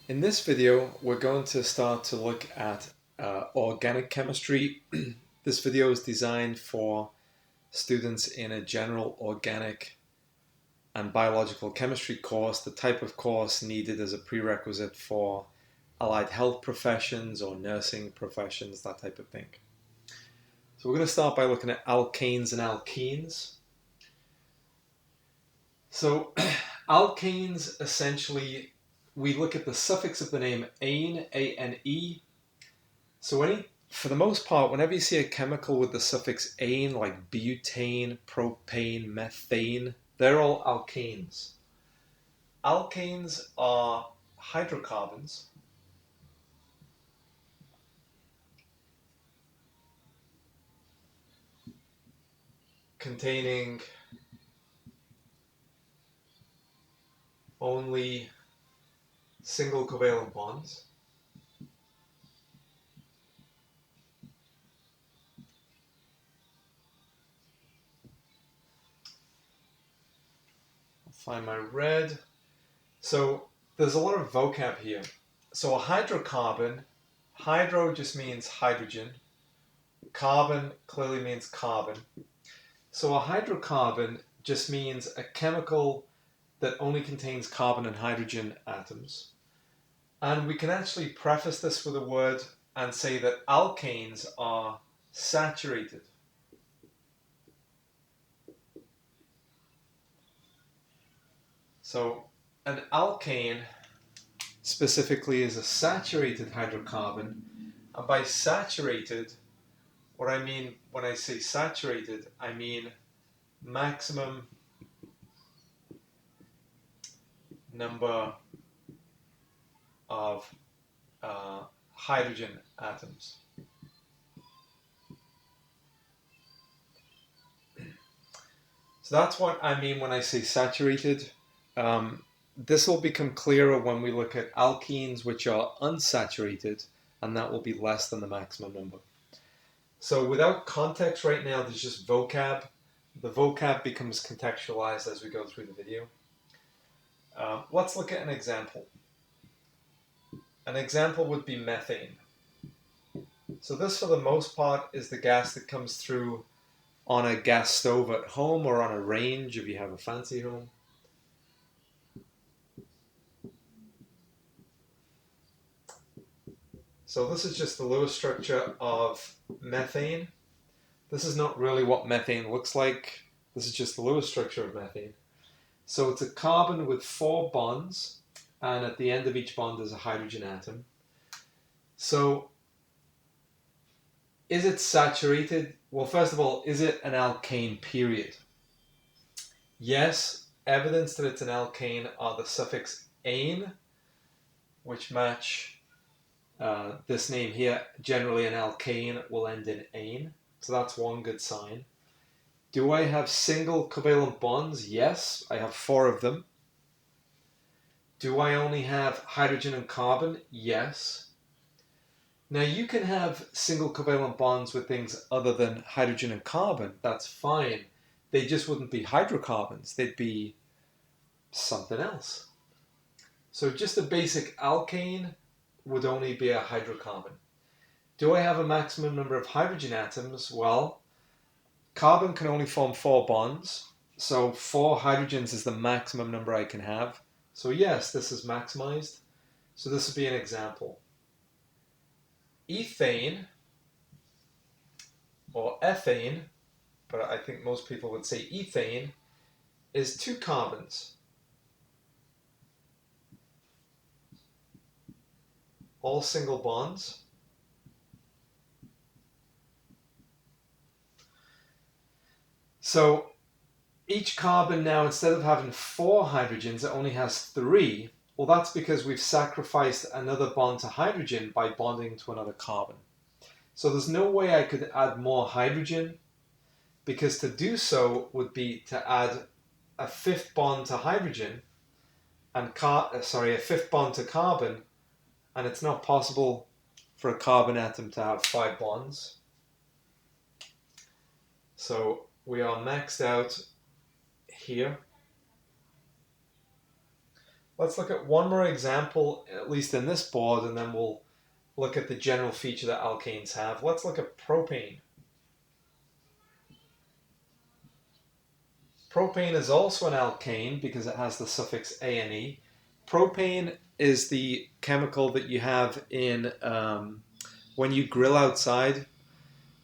In this video, we're going to start to look at organic chemistry. This video is designed for students in a general organic and biological chemistry course, the type of course needed as a prerequisite for allied health professions or nursing professions, that type of thing. So we're going to start by looking at alkanes and alkenes. So alkanes, essentially, we look at the suffix of the name ane, A-N-E. So for the most part, whenever you see a chemical with the suffix ane, like butane, propane, methane, they're all alkanes. Alkanes are hydrocarbons containing only single covalent bonds. I'll find my red. So there's a lot of vocab here. So a hydrocarbon, hydro just means hydrogen. Carbon clearly means carbon. So a hydrocarbon just means a chemical that only contains carbon and hydrogen atoms. And we can actually preface this with a word and say that alkanes are saturated. So an alkane specifically is a saturated hydrocarbon. And by saturated, what I mean when I say saturated, I mean maximum number of hydrogen atoms. So that's what I mean when I say saturated. This will become clearer when we look at alkenes, which are unsaturated, and that will be less than the maximum number. So without context right now, there's just vocab. The vocab becomes contextualized as we go through the video. Let's look at an example. An example would be methane. So this, for the most part, is the gas that comes through on a gas stove at home or on a range if you have a fancy home. So this is just the Lewis structure of methane. This is not really what methane looks like. This is just the Lewis structure of methane. So it's a carbon with 4 bonds, and at the end of each bond is a hydrogen atom. So is it saturated? Well, first of all, is it an alkane, period? Yes, evidence that it's an alkane are the suffix ane, which match this name here. Generally an alkane will end in ane, so that's one good sign. Do I have single covalent bonds? Yes, I have 4 of them. Do I only have hydrogen and carbon? Yes. Now you can have single covalent bonds with things other than hydrogen and carbon. That's fine. They just wouldn't be hydrocarbons. They'd be something else. So just a basic alkane would only be a hydrocarbon. Do I have a maximum number of hydrogen atoms? Well, carbon can only form 4 bonds. So 4 hydrogens is the maximum number I can have. So yes, this is maximized. So this would be an example. Ethane, or ethane, but I think most people would say ethane, is 2 carbons. All single bonds. So each carbon now, instead of having 4 hydrogens, it only has 3. Well, that's because we've sacrificed another bond to hydrogen by bonding to another carbon. So there's no way I could add more hydrogen, because to do so would be to add a 5th bond to hydrogen and a 5th bond to carbon, and it's not possible for a carbon atom to have 5 bonds. So we are maxed out here. Let's look at one more example, at least in this board, and then we'll look at the general feature that alkanes have. Let's look at propane. Propane is also an alkane because it has the suffix ane. Propane is the chemical that you have in when you grill outside,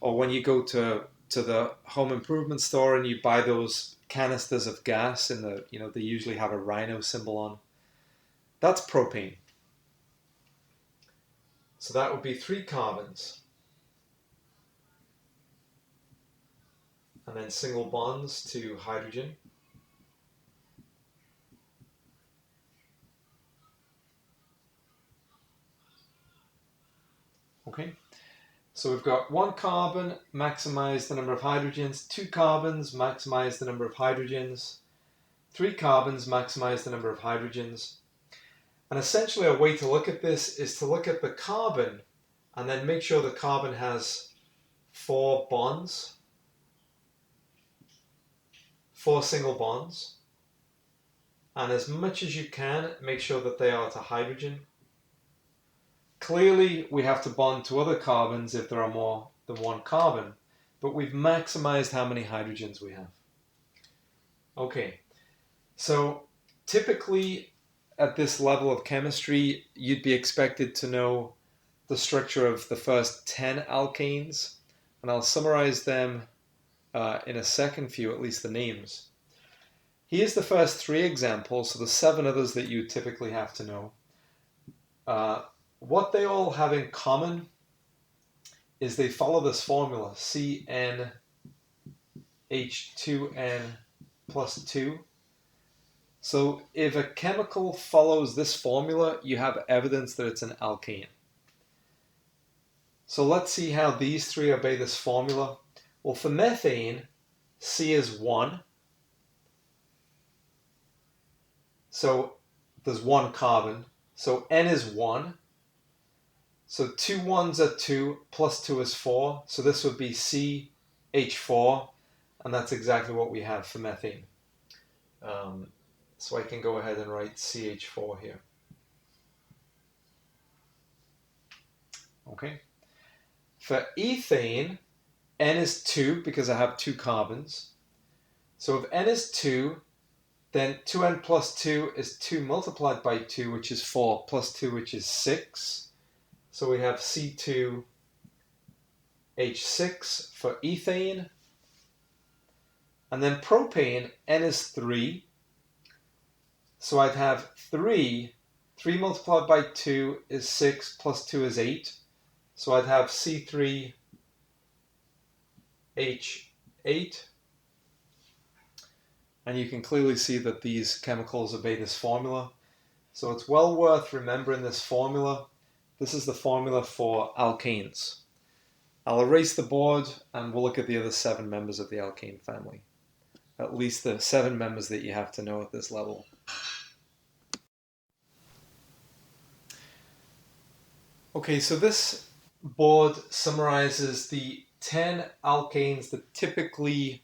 or when you go to the home improvement store and you buy those canisters of gas in the, they usually have a rhino symbol on. That's propane. So that would be 3 carbons. And then single bonds to hydrogen. Okay, so we've got 1 carbon, maximize the number of hydrogens, 2 carbons, maximize the number of hydrogens, 3 carbons, maximize the number of hydrogens. And essentially a way to look at this is to look at the carbon and then make sure the carbon has 4 bonds, 4 single bonds. And as much as you can, make sure that they are to hydrogen. Clearly, we have to bond to other carbons if there are more than 1 carbon, but we've maximized how many hydrogens we have. Okay, so typically at this level of chemistry, you'd be expected to know the structure of the first 10 alkanes, and I'll summarize them in a second for you, at least the names. Here's the first 3 examples, so the 7 others that you typically have to know. What they all have in common is they follow this formula, CnH2n plus 2. So if a chemical follows this formula, you have evidence that it's an alkane. So let's see how these 3 obey this formula. Well, for methane, C is 1. So there's 1 carbon. So N is 1. So 2 ones are 2, plus 2 is 4. So this would be CH4, and that's exactly what we have for methane. So I can go ahead and write CH4 here. Okay. For ethane, N is 2 because I have 2 carbons. So if N is 2, then 2N plus 2 is 2 multiplied by 2, which is 4, plus 2, which is 6. So we have C2H6 for ethane. And then propane, N is 3. So I'd have 3 multiplied by 2 is 6, plus 2 is 8. So I'd have C3H8. And you can clearly see that these chemicals obey this formula. So it's well worth remembering this formula. This is the formula for alkanes. I'll erase the board and we'll look at the other 7 members of the alkane family. At least the 7 members that you have to know at this level. Okay, so this board summarizes the 10 alkanes that typically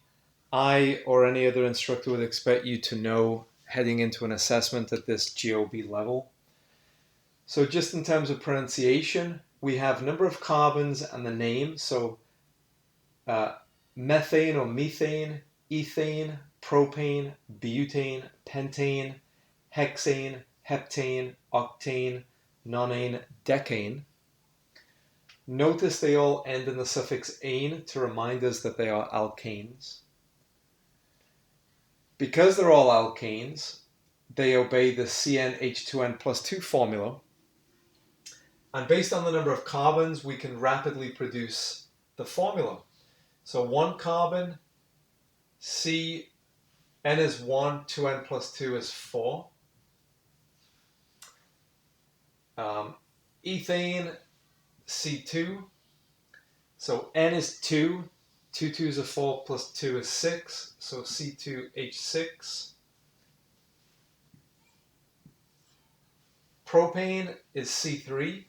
I or any other instructor would expect you to know heading into an assessment at this GOB level. So just in terms of pronunciation, we have number of carbons and the name. So methane or methane, ethane, propane, butane, pentane, hexane, heptane, octane, nonane, decane. Notice they all end in the suffix ane to remind us that they are alkanes. Because they're all alkanes, they obey the CnH2n plus 2 formula. And based on the number of carbons, we can rapidly produce the formula. So 1 carbon, C, N is 1, 2N plus 2 is 4. Ethane, C2. So N is 2, 2 2s are 4, plus 2 is 6. So C2H6. Propane is C3.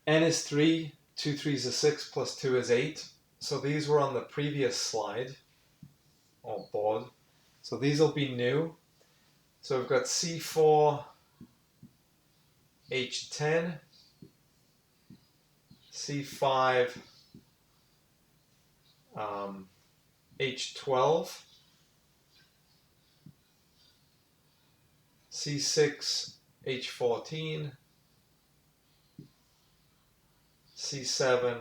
N is 3, 2 3s are 6, plus 2 is 8. So these were on the previous slide, or board. So these will be new. So we've got C4, H10, C5, H12, C6, H14, C7,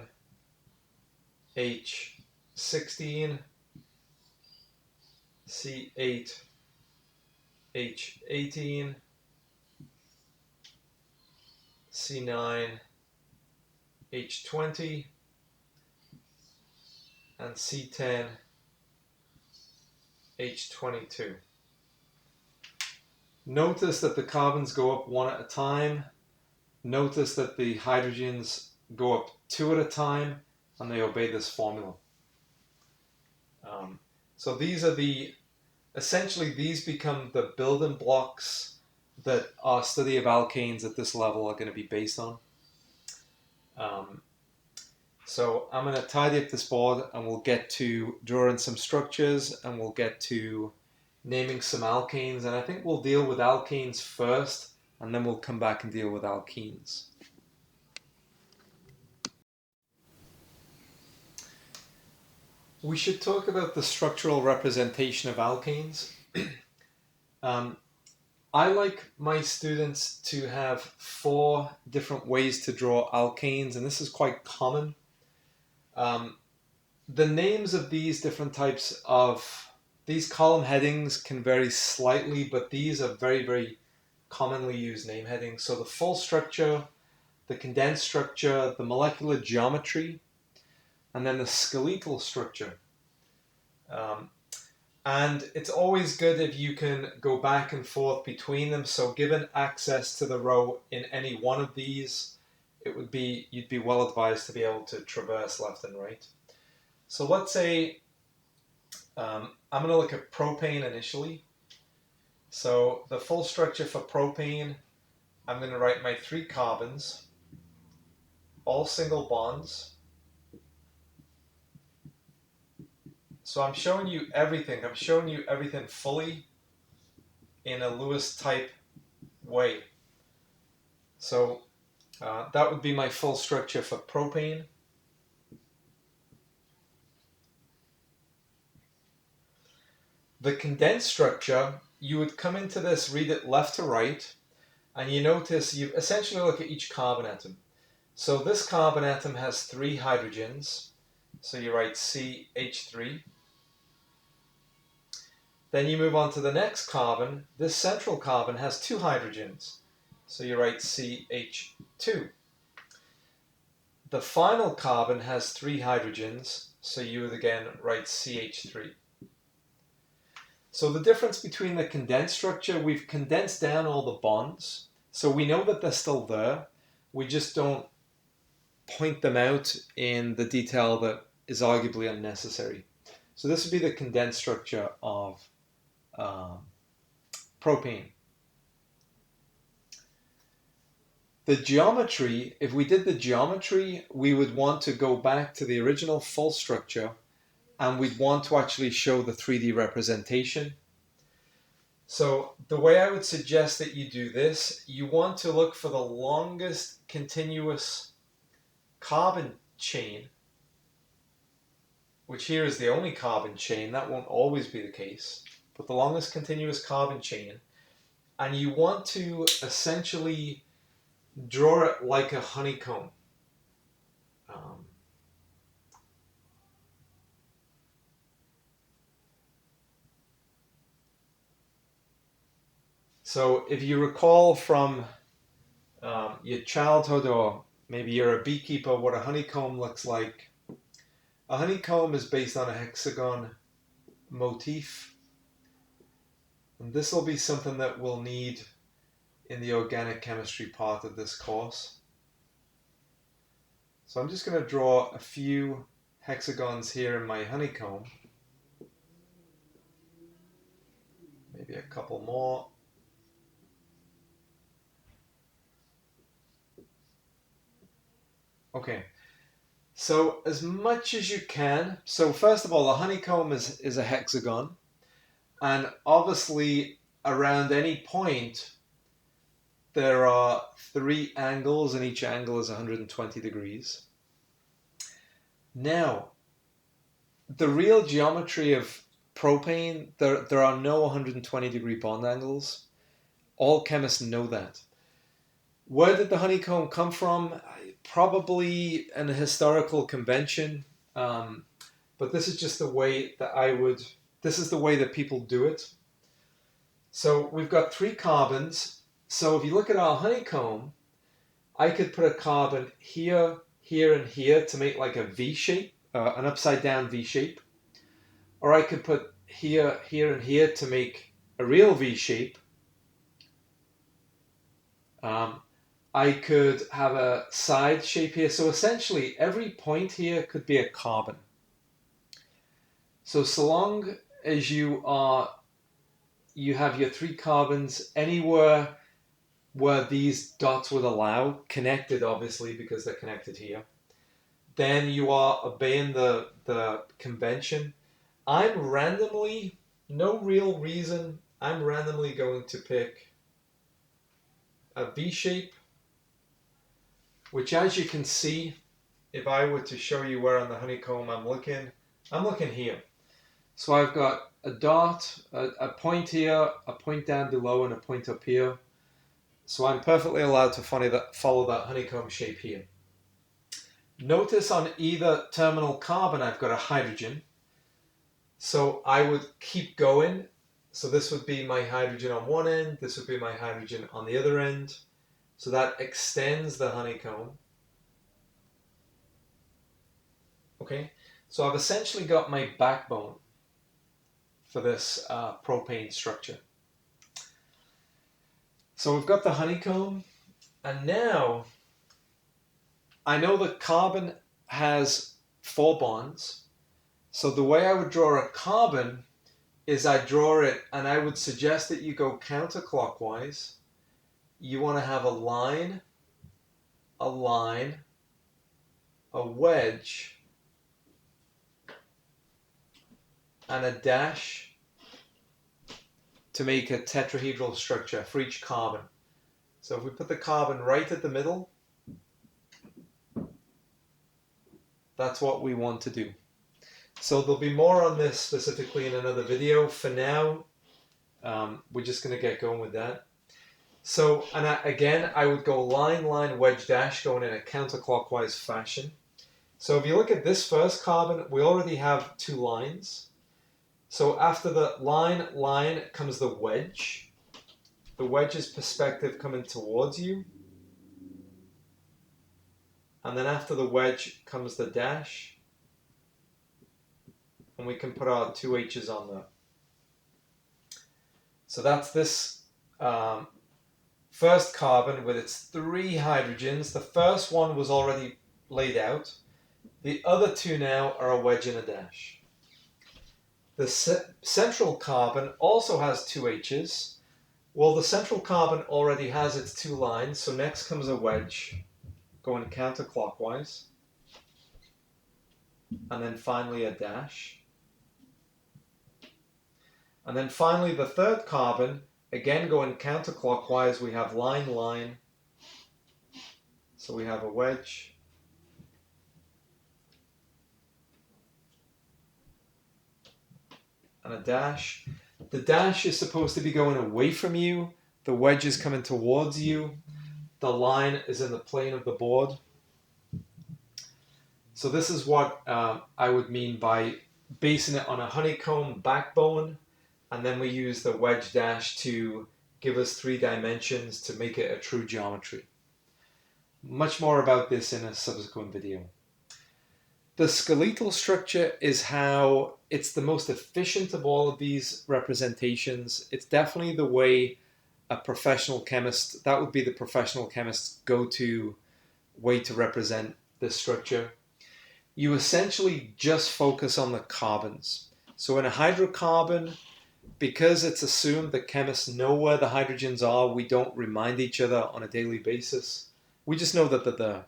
H16, C8, H18, C9, H20, and C10, H22. Notice that the carbons go up one at a time. Notice that the hydrogens go up two at a time, and they obey this formula. So these are essentially these become the building blocks that our study of alkanes at this level are going to be based on. So I'm going to tidy up this board and we'll get to drawing some structures and we'll get to naming some alkanes, and I think we'll deal with alkanes first and then we'll come back and deal with alkenes. We should talk about the structural representation of alkanes. I like my students to have 4 different ways to draw alkanes, and this is quite common. The names of these different types of these column headings can vary slightly, but these are very, very commonly used name headings. So the full structure, the condensed structure, the molecular geometry, and then the skeletal structure. And it's always good if you can go back and forth between them. So given access to the row in any one of these, you'd be well advised to be able to traverse left and right. So let's say I'm going to look at propane initially. So the full structure for propane, I'm going to write my 3 carbons, all single bonds. So I'm showing you everything. I'm showing you everything fully in a Lewis type way. So that would be my full structure for propane. The condensed structure, you would come into this, read it left to right, and you notice you essentially look at each carbon atom. So this carbon atom has 3 hydrogens, so you write CH3. Then you move on to the next carbon. This central carbon has 2 hydrogens, so you write CH2. The final carbon has 3 hydrogens, so you would again write CH3. So the difference between the condensed structure, we've condensed down all the bonds, so we know that they're still there. We just don't point them out in the detail that is arguably unnecessary. So this would be the condensed structure of propane. The geometry, if we did the geometry, we would want to go back to the original full structure and we'd want to actually show the 3D representation. So the way I would suggest that you do this, you want to look for the longest continuous carbon chain, which here is the only carbon chain. That won't always be the case, but the longest continuous carbon chain. And you want to essentially draw it like a honeycomb. So if you recall from your childhood, or maybe you're a beekeeper, what a honeycomb looks like. A honeycomb is based on a hexagon motif. And this will be something that we'll need in the organic chemistry part of this course. So I'm just going to draw a few hexagons here in my honeycomb. Maybe a couple more. Okay, so as much as you can. So first of all, a honeycomb is a hexagon. And obviously around any point, there are 3 angles, and each angle is 120 degrees. Now, the real geometry of propane, there are no 120 degree bond angles. All chemists know that. Where did the honeycomb come from? Probably an historical convention, but this is just the way that this is the way that people do it. So we've got 3 carbons. So if you look at our honeycomb, I could put a carbon here, here, and here to make like a V shape, an upside down V shape. Or I could put here, here, and here to make a real V shape. I could have a side shape here. So essentially, every point here could be a carbon. So long as you have your 3 carbons anywhere where these dots would allow, connected obviously because they're connected here, then you are obeying the convention. I'm randomly, no real reason, I'm randomly going to pick a V shape, which, as you can see, if I were to show you where on the honeycomb I'm looking here. So I've got a dot, a point here, a point down below, and a point up here. So I'm perfectly allowed to follow that honeycomb shape here. Notice on either terminal carbon I've got a hydrogen. So I would keep going. So this would be my hydrogen on one end, this would be my hydrogen on the other end. So that extends the honeycomb. Okay, so I've essentially got my backbone for this propane structure. So we've got the honeycomb, and now I know that carbon has 4 bonds. So the way I would draw a carbon is I draw it, and I would suggest that you go counterclockwise. You want to have a line, a wedge, and a dash to make a tetrahedral structure for each carbon. So if we put the carbon right at the middle, that's what we want to do. So there'll be more on this specifically in another video. For now, we're just going to get going with that. So, and again, I would go line, wedge, dash, going in a counterclockwise fashion. So if you look at this first carbon, we already have 2 lines. So after the line comes the wedge. The wedge is perspective coming towards you. And then after the wedge comes the dash. And we can put our 2 H's on there. So that's this first carbon with its 3 hydrogens. The first one was already laid out. The other 2 now are a wedge and a dash. The central carbon also has 2 H's. Well, the central carbon already has its 2 lines, so next comes a wedge going counterclockwise. And then finally a dash. And then finally the third carbon, again going counterclockwise, we have line. So we have a wedge. And a dash. The dash is supposed to be going away from you. The wedge is coming towards you. The line is in the plane of the board. So this is what I would mean by basing it on a honeycomb backbone, and then we use the wedge dash to give us 3 dimensions to make it a true geometry. Much more about this in a subsequent video. The skeletal structure is how it's the most efficient of all of these representations. It's definitely the way a professional chemist, that would be the professional chemist's go-to way to represent this structure. You essentially just focus on the carbons. So in a hydrocarbon, because it's assumed that chemists know where the hydrogens are, we don't remind each other on a daily basis. We just know that they're there.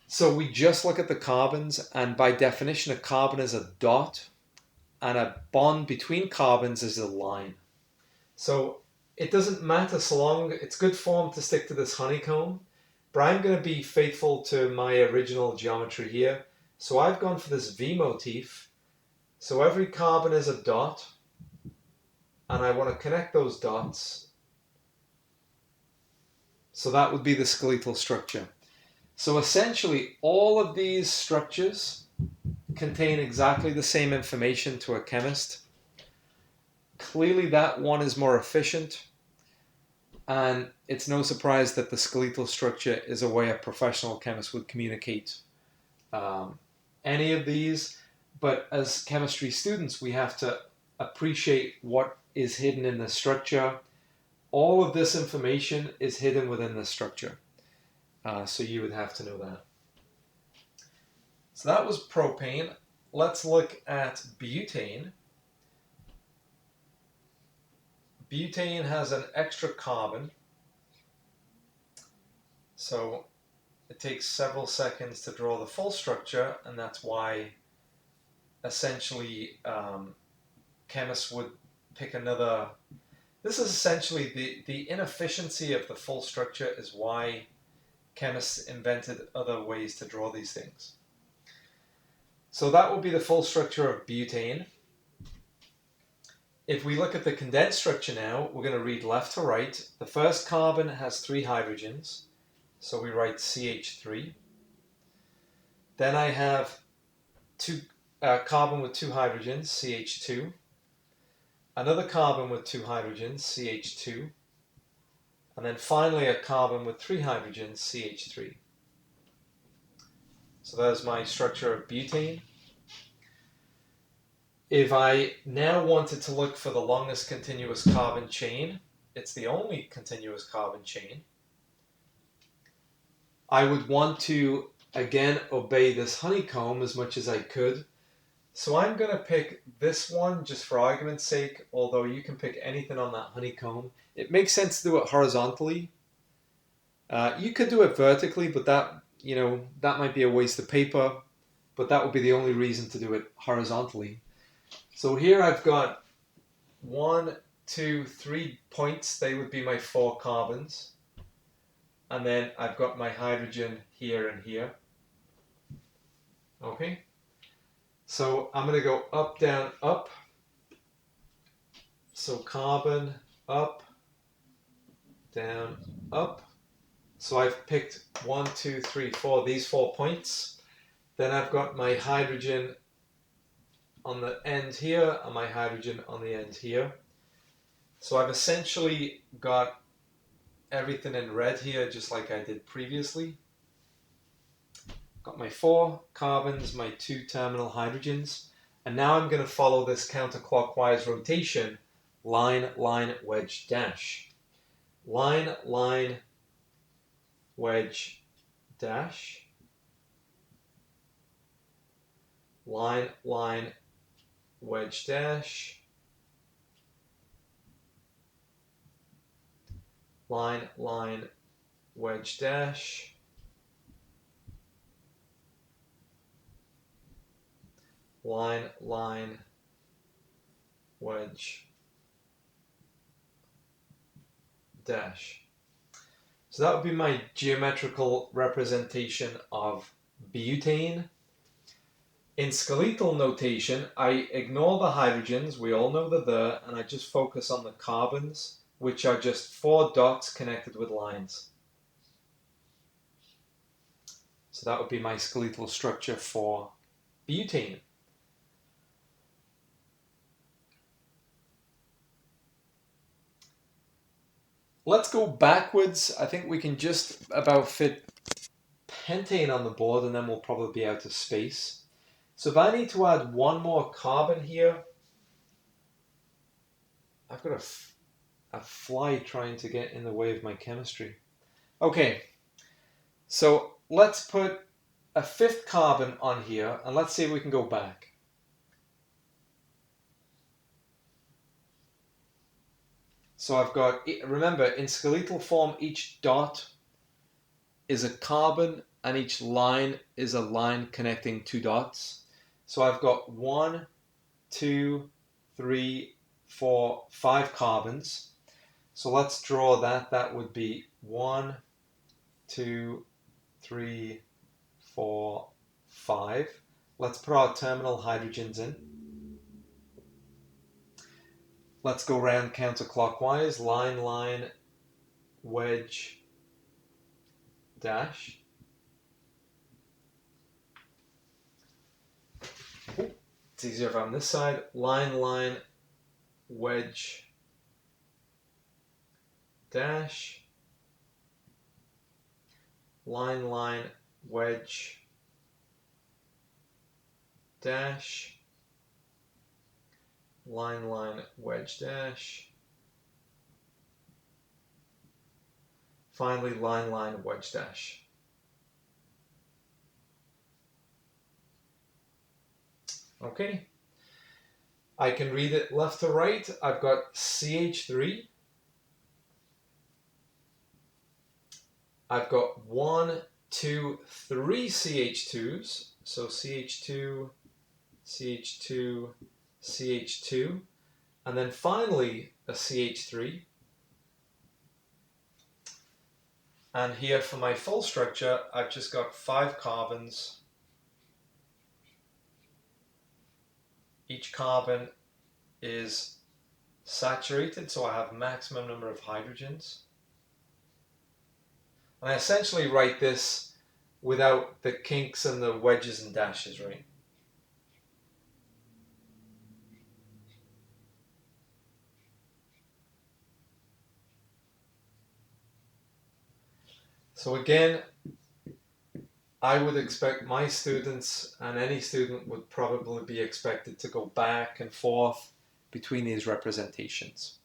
So we just look at the carbons, and by definition, a carbon is a dot, and a bond between carbons is a line. So it doesn't matter so long, it's good form to stick to this honeycomb, but I'm going to be faithful to my original geometry here. So I've gone for this V motif. So every carbon is a dot, and I want to connect those dots. So that would be the skeletal structure. So essentially, all of these structures contain exactly the same information to a chemist. Clearly, that one is more efficient, and it's no surprise that the skeletal structure is a way a professional chemist would communicate any of these. But as chemistry students, we have to appreciate what is hidden in the structure. All of this information is hidden within the structure. So you would have to know that. So that was propane. Let's look at butane. Butane has an extra carbon. So it takes several seconds to draw the full structure, and that's why essentially chemists would pick another. This is essentially the inefficiency of the full structure is why chemists invented other ways to draw these things. So that will be the full structure of butane. If we look at the condensed structure now, we're going to read left to right. The first carbon has 3 hydrogens, so we write CH3. Then I have carbon with 2 hydrogens, CH2. Another carbon with 2 hydrogens, CH2. And then finally a carbon with 3 hydrogens, CH3. So there's my structure of butane. If I now wanted to look for the longest continuous carbon chain, it's the only continuous carbon chain, I would want to, again, obey this honeycomb as much as I could. So I'm going to pick this one just for argument's sake, although you can pick anything on that honeycomb. It makes sense to do it horizontally. You could do it vertically, but that might be a waste of paper, but that would be the only reason to do it horizontally. So here I've got 1, 2, 3 points. They would be my 4 carbons. And then I've got my hydrogen here and here. Okay. So I'm going to go up, down, up. So carbon, up, down, up. So I've picked 1, 2, 3, 4, these 4 points. Then I've got my hydrogen on the end here and my hydrogen on the end here. So I've essentially got everything in red here, just like I did previously. Got my 4 carbons, my 2 terminal hydrogens, and now I'm going to follow this counterclockwise rotation, line, line, wedge, dash. Line, line, wedge, dash. Line, line, wedge, dash. Line, line, wedge, dash. Line, line, wedge, dash. So that would be my geometrical representation of butane. In skeletal notation, I ignore the hydrogens, we all know they're there, and I just focus on the carbons, which are just 4 dots connected with lines. So that would be my skeletal structure for butane. Let's go backwards. I think we can just about fit pentane on the board, and then we'll probably be out of space. So if I need to add 1 more carbon here, I've got a fly trying to get in the way of my chemistry. Okay, so let's put a 5th carbon on here, and let's see if we can go back. So I've got, remember, in skeletal form, each dot is a carbon, and each line is a line connecting 2 dots. So I've got 1, 2, 3, for 5 carbons. So let's draw that. That would be 1, 2, 3, 4, 5. Let's put our terminal hydrogens in. Let's go round counterclockwise. Line, line, wedge, dash. It's easier if I'm this side. Line, line, wedge, dash. Line, line, wedge, dash. Line, line, wedge, dash. Finally, line, line, wedge, dash. Okay. I can read it left to right. I've got CH3. I've got 1, 2, 3 CH2s. So CH2, CH2, CH2. And then finally a CH3. And here for my full structure, I've just got 5 carbons. Each carbon is saturated, so I have maximum number of hydrogens. And I essentially write this without the kinks and the wedges and dashes, right? So again, I would expect my students, and any student would probably be expected to go back and forth between these representations.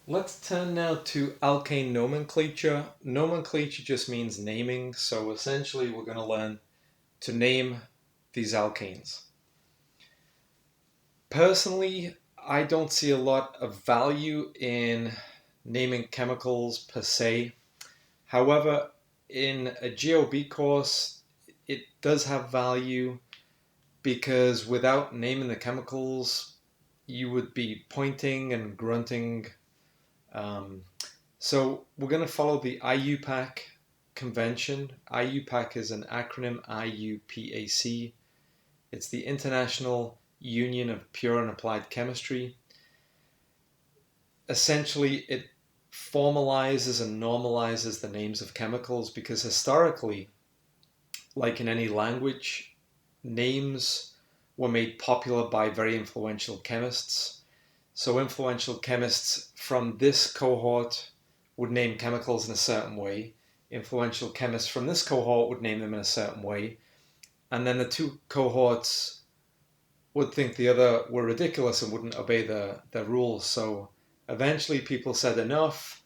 Let's turn now to alkane nomenclature. Nomenclature just means naming, so essentially we're going to learn to name these alkanes. Personally, I don't see a lot of value in naming chemicals per se. However, in a GOB course, it does have value because without naming the chemicals, you would be pointing and grunting. So we're going to follow the IUPAC convention. IUPAC is an acronym, IUPAC. It's the International Union of Pure and Applied Chemistry. Essentially, it formalizes and normalizes the names of chemicals because historically, like in any language, names were made popular by very influential chemists. So influential chemists from this cohort would name chemicals in a certain way. Influential chemists from this cohort would name them in a certain way. And then the two cohorts would think the other were ridiculous and wouldn't obey the rules. So eventually people said, enough,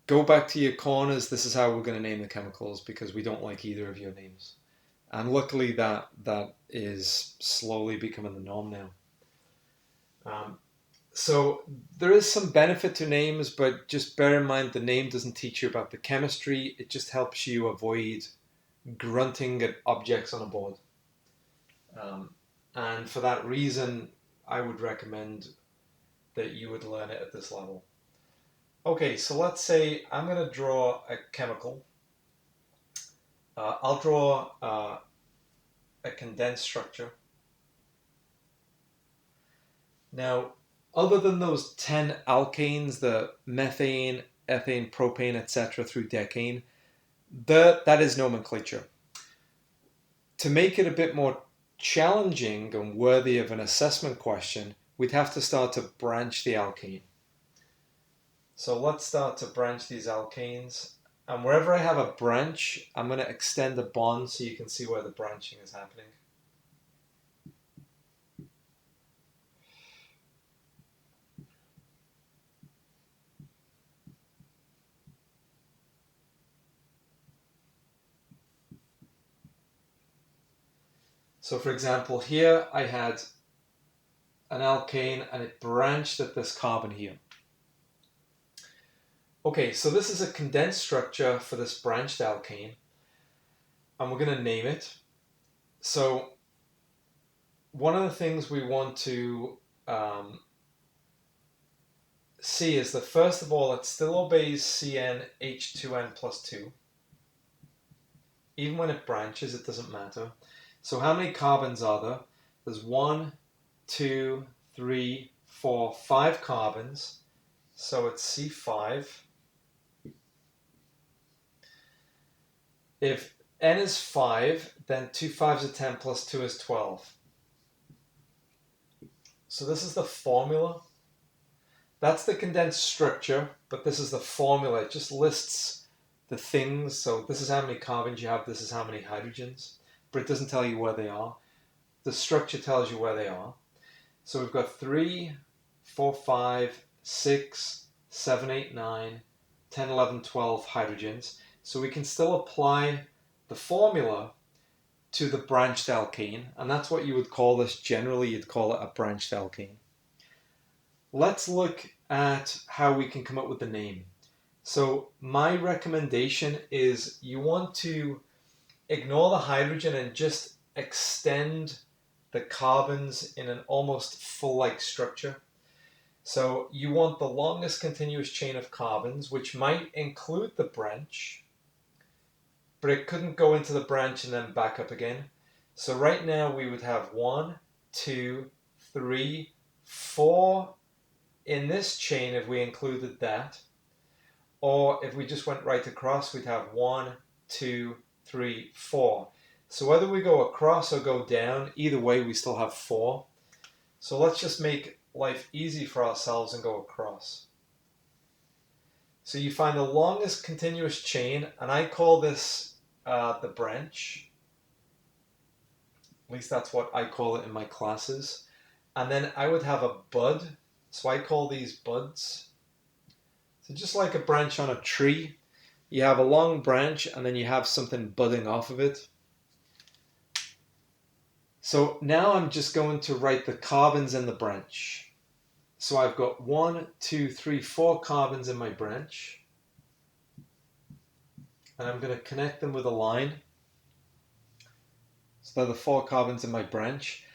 go back to your corners. This is how we're going to name the chemicals because we don't like either of your names. And luckily that is slowly becoming the norm now. So there is some benefit to names, but just bear in mind the name doesn't teach you about the chemistry. It just helps you avoid grunting at objects on a board. And for that reason, I would recommend that you would learn it at this level. Okay, so let's say I'm going to draw a chemical. I'll draw a condensed structure. Now, other than those 10 alkanes, the methane, ethane, propane, etc. through decane, that is nomenclature. To make it a bit more challenging and worthy of an assessment question, we'd have to start to branch the alkane. So let's start to branch these alkanes. And wherever I have a branch, I'm going to extend the bond so you can see where the branching is happening. So for example, here I had an alkane and it branched at this carbon here. Okay, so this is a condensed structure for this branched alkane. and we're going to name it. So one of the things we want to see is that first of all, it still obeys CnH2n plus 2. Even when it branches, it doesn't matter. So how many carbons are there? There's 1, 2, 3, 4, 5 carbons. So it's C5. If N is 5, then 2 5s are 10 plus 2 is 12. So this is the formula. That's the condensed structure, but this is the formula. It just lists the things. So this is how many carbons you have, this is how many hydrogens, but it doesn't tell you where they are. The structure tells you where they are. So we've got 3, 4, 5, 6, 7, 8, 9, 10, 11, 12 hydrogens. So we can still apply the formula to the branched alkane, and that's what you would call this. Generally, you'd call it a branched alkane. Let's look at how we can come up with the name. So my recommendation is you want to ignore the hydrogen and just extend the carbons in an almost full-like structure. So you want the longest continuous chain of carbons, which might include the branch, but it couldn't go into the branch and then back up again. So right now we would have 1, 2, 3, 4 in this chain if we included that. Or if we just went right across, we'd have 1, 2, 3, 4. So whether we go across or go down, either way we still have 4. So let's just make life easy for ourselves and go across. So you find the longest continuous chain, and I call this the branch. At least that's what I call it in my classes. And then I would have a bud. So I call these buds. So just like a branch on a tree, you have a long branch and then you have something budding off of it. So now I'm just going to write the carbons in the branch. So I've got 1, 2, 3, 4 carbons in my branch. And I'm going to connect them with a line. So they're the 4 carbons in my branch.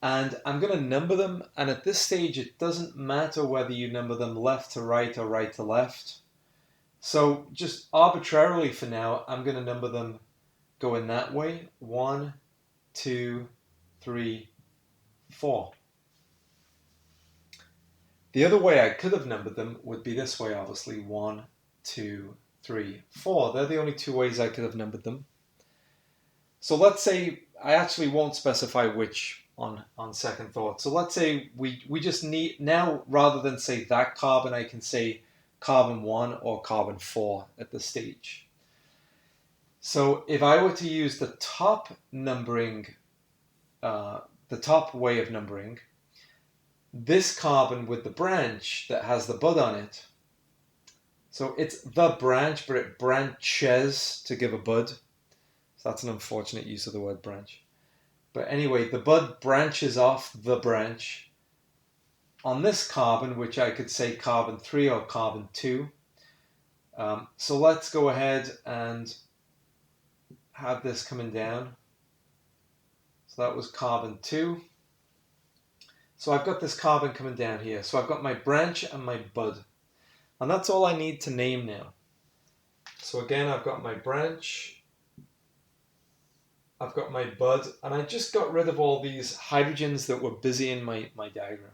And I'm going to number them, and at this stage it doesn't matter whether you number them left to right or right to left. So just arbitrarily for now, I'm going to number them going that way. 1, 2, 3, 4. The other way I could have numbered them would be this way, obviously. 1, 2, 3, 4. They're the only 2 ways I could have numbered them. So let's say, I actually won't specify which on second thought. So let's say we just need, now rather than say that carbon, I can say carbon 1 or carbon 4 at this stage. So if I were to use the top numbering, the top way of numbering, this carbon with the branch that has the bud on it, so it's the branch, but it branches to give a bud. So that's an unfortunate use of the word branch. But anyway, the bud branches off the branch on this carbon, which I could say carbon 3 or carbon 2. So let's go ahead and have this coming down. So that was carbon 2. So I've got this carbon coming down here. So I've got my branch and my bud. And that's all I need to name now. So again, I've got my branch, I've got my bud, and I just got rid of all these hydrogens that were busy in my diagram.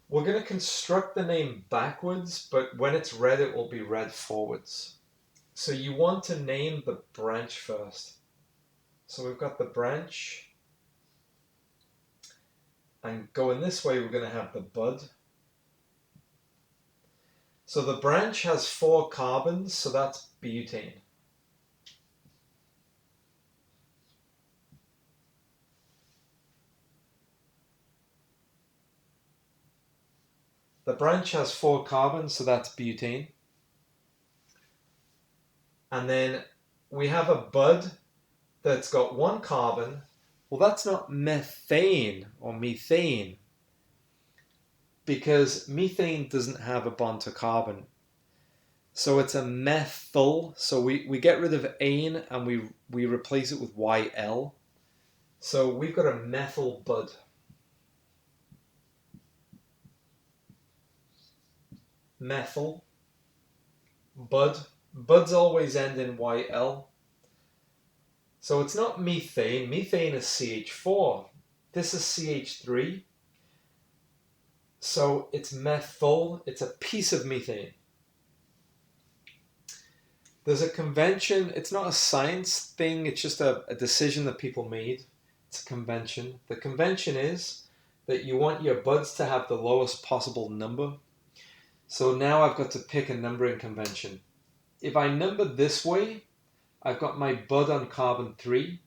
We're going to construct the name backwards, but when it's read, it will be read forwards. So you want to name the branch first. So we've got the branch, and going this way, we're going to have the bud. So the branch has 4 carbons, so that's butane. The branch has 4 carbons, so that's butane. And then we have a bud that's got 1 carbon. Well, that's not methane or methane, because methane doesn't have a bond to carbon. So it's a methyl. So we get rid of ane and we replace it with YL. So we've got a methyl bud. Methyl bud. Buds always end in YL. So it's not methane. Methane is CH4. This is CH3. So it's methyl. It's a piece of methane. There's a convention. It's not a science thing. It's just a decision that people made. It's a convention. The convention is that you want your buds to have the lowest possible number. So now I've got to pick a numbering convention. If I number this way, I've got my bud on carbon 3.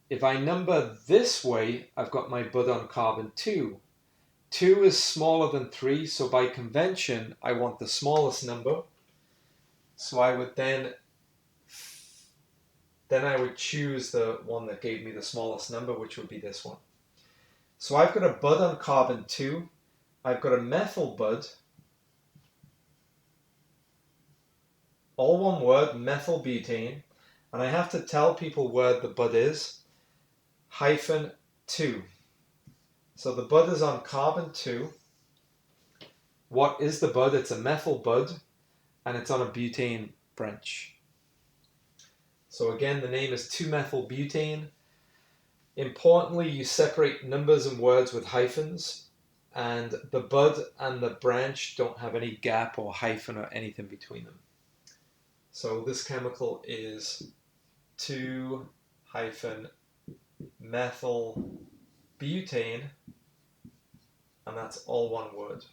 If I number this way, I've got my bud on carbon 2. 2 is smaller than 3, so by convention, I want the smallest number. So I would then I would choose the one that gave me the smallest number, which would be this one. So I've got a bud on carbon 2. I've got a methyl bud. All one word, methyl butane. And I have to tell people where the bud is. -2. So the bud is on carbon 2. What is the bud? It's a methyl bud, and it's on a butane branch. So again, the name is 2-methyl-butane. Importantly, you separate numbers and words with hyphens, and the bud and the branch don't have any gap or hyphen or anything between them. So this chemical is 2-methyl-butane, and that's all one word.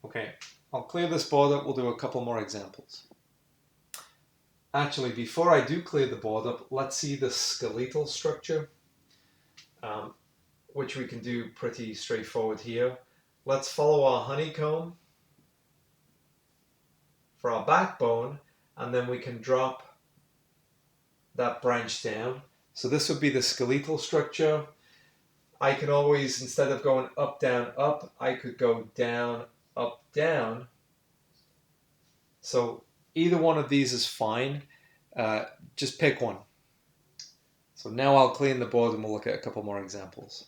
Okay, I'll clear this board up. We'll do a couple more examples. Actually, before I do clear the board up, let's see the skeletal structure, which we can do pretty straightforward here. Let's follow our honeycomb for our backbone, and then we can drop that branch down. So this would be the skeletal structure. I can always, instead of going up, down, up, I could go down, up, down. So either one of these is fine. Just pick one. So now I'll clean the board and we'll look at a couple more examples.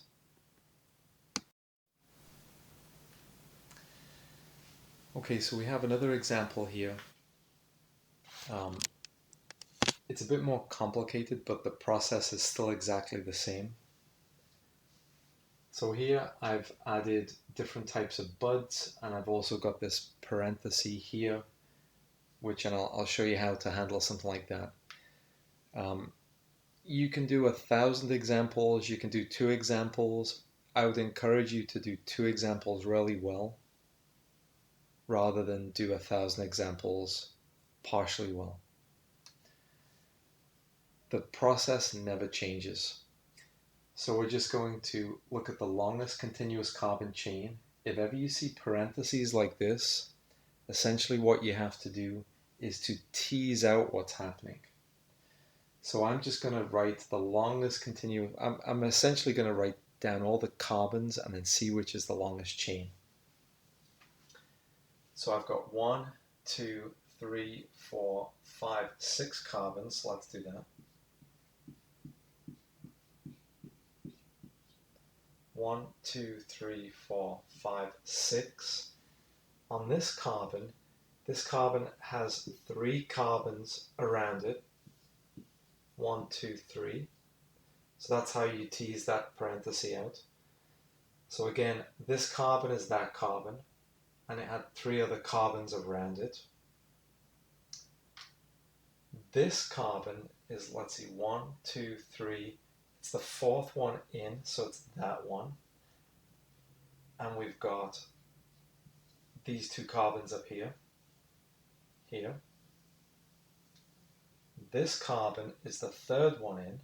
Okay, so we have another example here. It's a bit more complicated, but the process is still exactly the same. So here I've added different types of buds, and I've also got this parenthesis here, which, and I'll show you how to handle something like that. You can do 1,000 examples, you can do 2 examples. I would encourage you to do 2 examples really well, rather than do 1,000 examples partially well. The process never changes. So we're just going to look at the longest continuous carbon chain. If ever you see parentheses like this, essentially what you have to do is to tease out what's happening. So I'm just going to write the longest continuous, I'm essentially going to write down all the carbons and then see which is the longest chain. So I've got 1, 2, 3, 4, 5, 6 carbons. Let's do that. 1, 2, 3, 4, 5, 6. On this carbon has 3 carbons around it. 1, 2, 3. So that's how you tease that parenthesis out. So again, this carbon is that carbon, and it had 3 other carbons around it. This carbon is, let's see, 1, 2, 3. It's the 4th one in, so it's that one. And we've got these 2 carbons up here. Here. This carbon is the 3rd one in,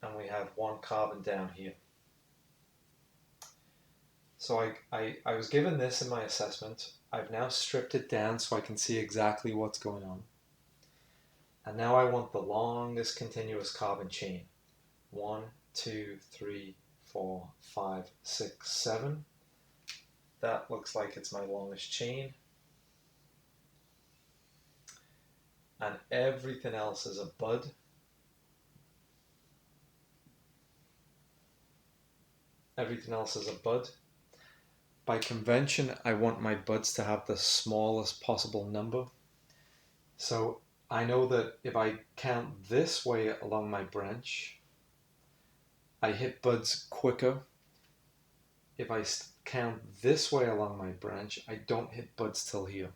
and we have 1 carbon down here. So I was given this in my assessment. I've now stripped it down so I can see exactly what's going on. And now I want the longest continuous carbon chain. 1, 2, 3, 4, 5, 6, 7. That looks like it's my longest chain. and everything else is a bud. Everything else is a bud. By convention, I want my buds to have the smallest possible number. So I know that if I count this way along my branch, I hit buds quicker. If I count this way along my branch, I don't hit buds till here.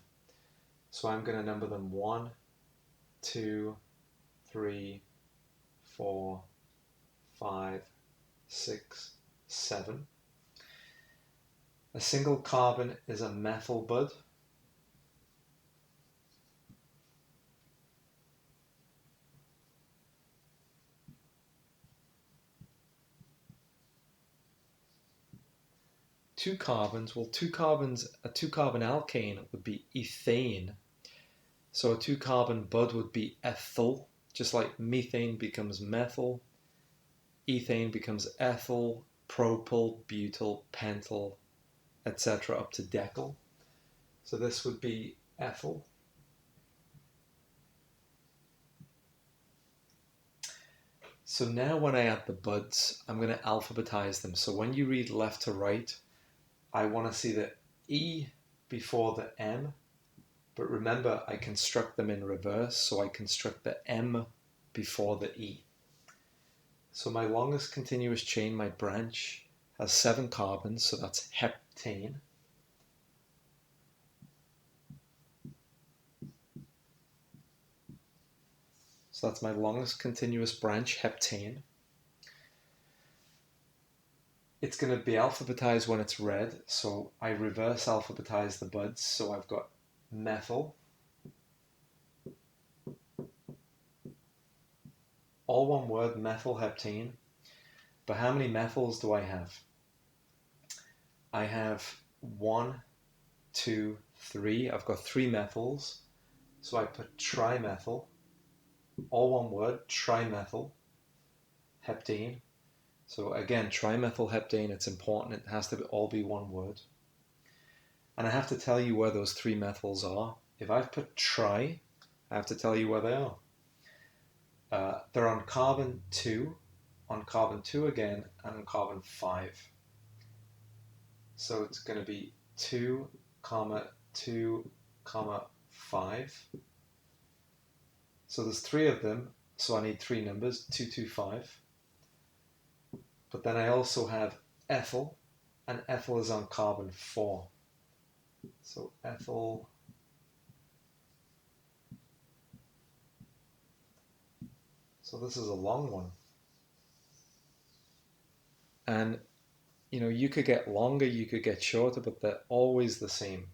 So I'm going to number them 1, 2, 3, 4, 5, 6, 7. A single carbon is a methyl bud. Two carbons, well, a two-carbon alkane would be ethane. So a two-carbon bud would be ethyl, just like methane becomes methyl, ethane becomes ethyl, propyl, butyl, pentyl, etc. up to decyl. So this would be ethyl. So now when I add the buds, I'm going to alphabetize them. So when you read left to right, I want to see the E before the M, but remember I construct them in reverse, so I construct the M before the E. So my longest continuous chain, my branch, has 7 carbons, so that's heptane. So that's my longest continuous branch, heptane. It's going to be alphabetized when it's red, so I reverse alphabetize the buds. So I've got methyl, all one word, methyl heptane. But how many methyls do I have? I have 1, 2, 3. I've got 3 methyls, so I put trimethyl, all one word, trimethyl heptane. So again, trimethylheptane, it's important, it has to all be one word. And I have to tell you where those 3 methyls are. If I've put tri, I have to tell you where they are. They're on carbon 2, on carbon 2 again, and on carbon 5. So it's going to be 2, 2, 5. So there's 3 of them, so I need 3 numbers, 2, 2, 5. But then I also have ethyl, and ethyl is on carbon 4. So ethyl, so this is a long one. And you could get longer, you could get shorter, but they're always the same.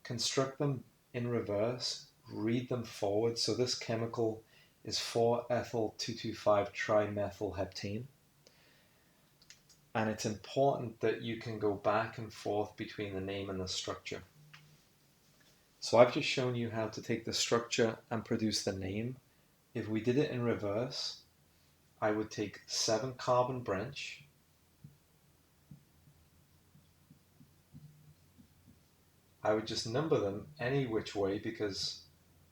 Construct them in reverse, read them forward. So this chemical is 4-ethyl-2,2,5-trimethylheptane. And it's important that you can go back and forth between the name and the structure. So I've just shown you how to take the structure and produce the name. If we did it in reverse, I would take 7 carbon branch, I would just number them any which way because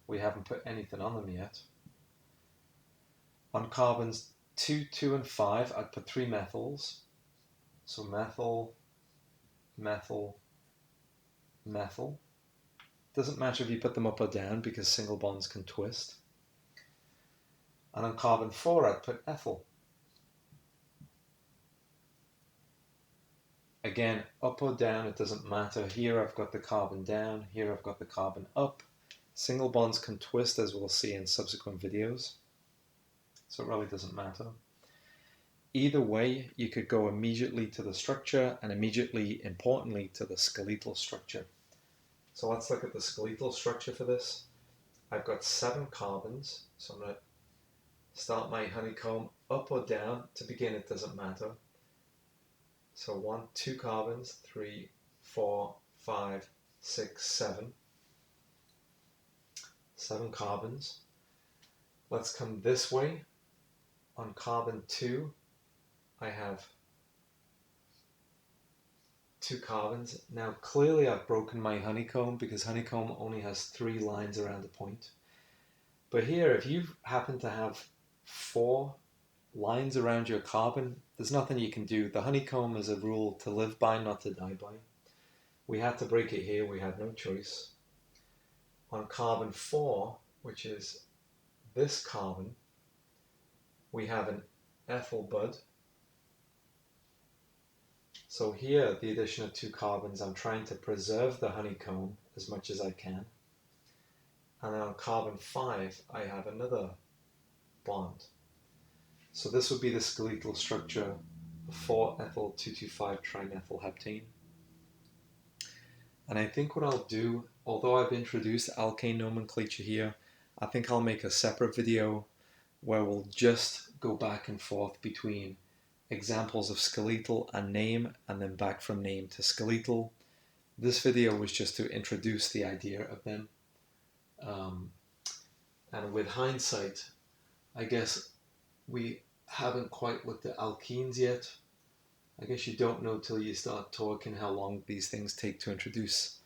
we haven't put anything on them yet. On carbons 2, 2, and 5, I'd put 3 methyls. So methyl, methyl, methyl. Doesn't matter if you put them up or down because single bonds can twist. And on carbon 4, I'd put ethyl. Again, up or down, it doesn't matter. Here I've got the carbon down, here I've got the carbon up. Single bonds can twist, as we'll see in subsequent videos. So it really doesn't matter. Either way, you could go immediately to the structure and immediately, importantly, to the skeletal structure. So let's look at the skeletal structure for this. I've got 7 carbons, so I'm going to start my honeycomb up or down. To begin, it doesn't matter. So 1, 2 carbons, 3, 4, 5, 6, 7. 7 carbons. Let's come this way. On carbon 2, I have 2 carbons. Now clearly I've broken my honeycomb because honeycomb only has 3 lines around the point. But here, if you happen to have 4 lines around your carbon, there's nothing you can do. The honeycomb is a rule to live by, not to die by. We had to break it here, we had no choice. On carbon 4, which is this carbon, we have an ethyl bud. So here, the addition of 2 carbons, I'm trying to preserve the honeycomb as much as I can. And then on carbon 5, I have another bond. So this would be the skeletal structure of 4-ethyl-2,2,5-trimethylheptane. And I think what I'll do, although I've introduced alkane nomenclature here, I think I'll make a separate video where we'll just go back and forth between examples of skeletal and name, and then back from name to skeletal. This video was just to introduce the idea of them. And with hindsight, I guess we haven't quite looked at alkenes yet. I guess you don't know till you start talking how long these things take to introduce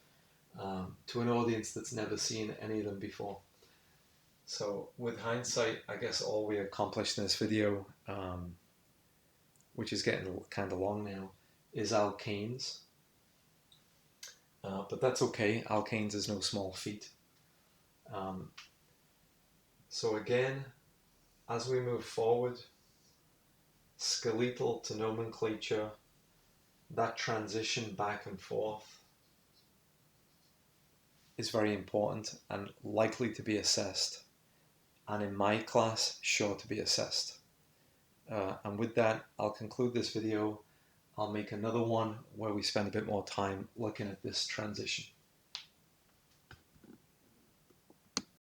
to an audience that's never seen any of them before. So with hindsight, I guess all we accomplished in this video, which is getting kind of long now, is alkanes. But that's okay, alkanes is no small feat. So again, as we move forward, skeletal to nomenclature, that transition back and forth is very important and likely to be assessed. And in my class, sure to be assessed. And with that, I'll conclude this video. I'll make another one where we spend a bit more time looking at this transition.